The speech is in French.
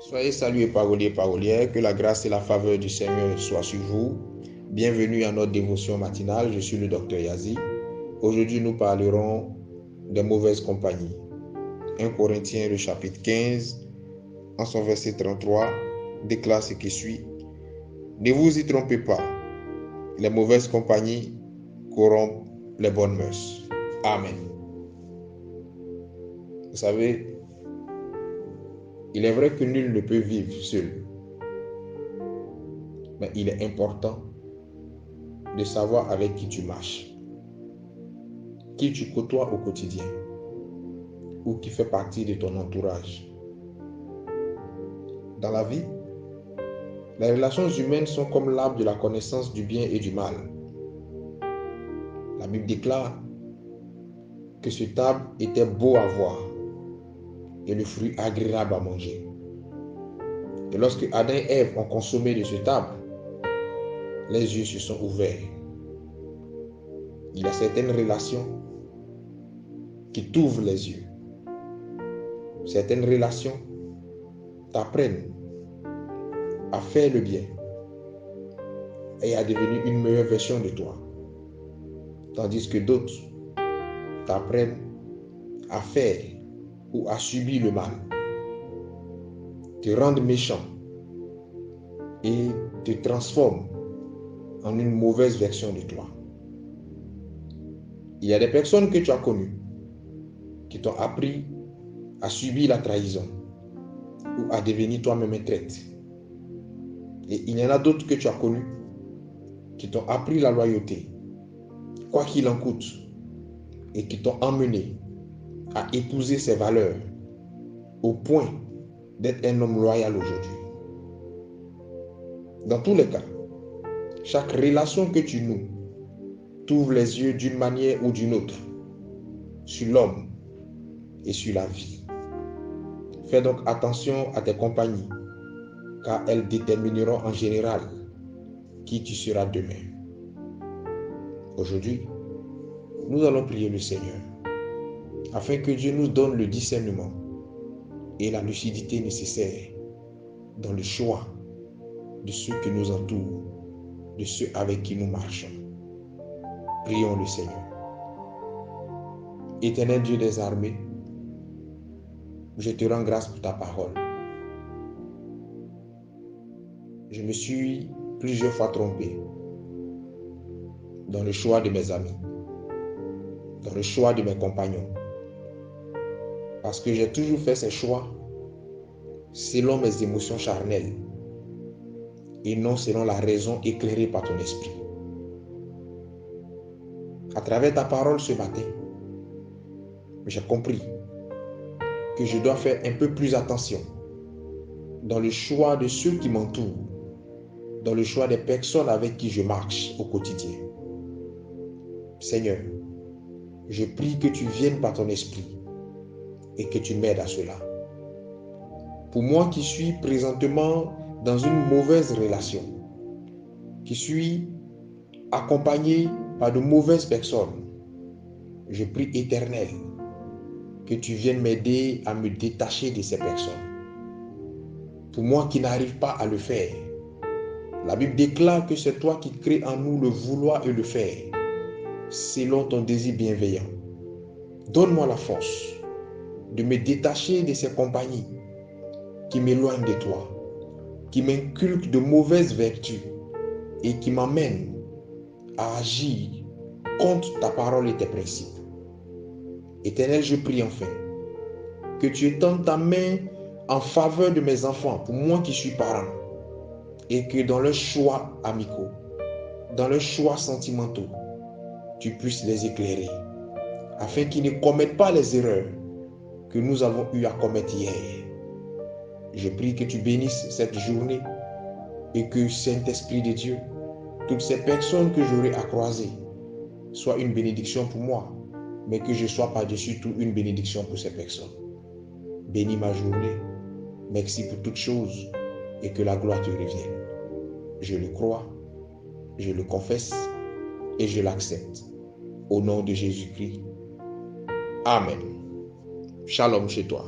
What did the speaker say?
Soyez salués paroliers et parolières, que la grâce et la faveur du Seigneur soient sur vous. Bienvenue à notre dévotion matinale, je suis le Dr Yazi. Aujourd'hui nous parlerons des mauvaises compagnies. 1 Corinthiens le chapitre 15, en son verset 33, déclare ce qui suit. Ne vous y trompez pas, les mauvaises compagnies corrompent les bonnes mœurs. Amen. Vous savez, il est vrai que nul ne peut vivre seul. Mais il est important de savoir avec qui tu marches, qui tu côtoies au quotidien ou qui fait partie de ton entourage. Dans la vie, les relations humaines sont comme l'arbre de la connaissance du bien et du mal. La Bible déclare que cet arbre était beau à voir et le fruit agréable à manger. Et lorsque Adam et Ève ont consommé de cet arbre, les yeux se sont ouverts. Il y a certaines relations qui t'ouvrent les yeux. Certaines relations t'apprennent à faire le bien et à devenir une meilleure version de toi. Tandis que d'autres t'apprennent à faire ou à subir le mal, te rendent méchant et te transforment en une mauvaise version de toi. Il y a des personnes que tu as connues qui t'ont appris à subir la trahison ou à devenir toi-même un traître. Et il y en a d'autres que tu as connues qui t'ont appris la loyauté, quoi qu'il en coûte, et qui t'ont emmené à épouser ces valeurs au point d'être un homme loyal aujourd'hui. Dans tous les cas, chaque relation que tu noues t'ouvre les yeux d'une manière ou d'une autre sur l'homme et sur la vie. Fais donc attention à tes compagnies, car elles détermineront en général qui tu seras demain. Aujourd'hui, nous allons prier le Seigneur afin que Dieu nous donne le discernement et la lucidité nécessaire dans le choix de ceux qui nous entourent, de ceux avec qui nous marchons. Prions le Seigneur. Éternel Dieu des armées, je te rends grâce pour ta parole. Je me suis plusieurs fois trompé dans le choix de mes amis, dans le choix de mes compagnons, parce que j'ai toujours fait ces choix selon mes émotions charnelles et non selon la raison éclairée par ton esprit. À travers ta parole ce matin, j'ai compris que je dois faire un peu plus attention dans le choix de ceux qui m'entourent, dans le choix des personnes avec qui je marche au quotidien. Seigneur, je prie que tu viennes par ton esprit et que tu m'aides à cela. Pour moi qui suis présentement dans une mauvaise relation, qui suis accompagné par de mauvaises personnes, je prie Éternel que tu viennes m'aider à me détacher de ces personnes. Pour moi qui n'arrive pas à le faire, la Bible déclare que c'est toi qui crées en nous le vouloir et le faire, selon ton désir bienveillant. Donne-moi la force de me détacher de ces compagnies qui m'éloignent de toi, qui m'inculquent de mauvaises vertus et qui m'amènent à agir contre ta parole et tes principes. Éternel, je prie enfin que tu étendes ta main en faveur de mes enfants, pour moi qui suis parent, et que dans leurs choix amicaux, dans leurs choix sentimentaux, tu puisses les éclairer, afin qu'ils ne commettent pas les erreurs que nous avons eu à commettre hier. Je prie que tu bénisses cette journée et que Saint-Esprit de Dieu, toutes ces personnes que j'aurai à croiser, soient une bénédiction pour moi, mais que je sois par-dessus tout une bénédiction pour ces personnes. Bénis ma journée, merci pour toutes choses et que la gloire te revienne. Je le crois, je le confesse et je l'accepte. Au nom de Jésus-Christ. Amen. Shalom chez toi.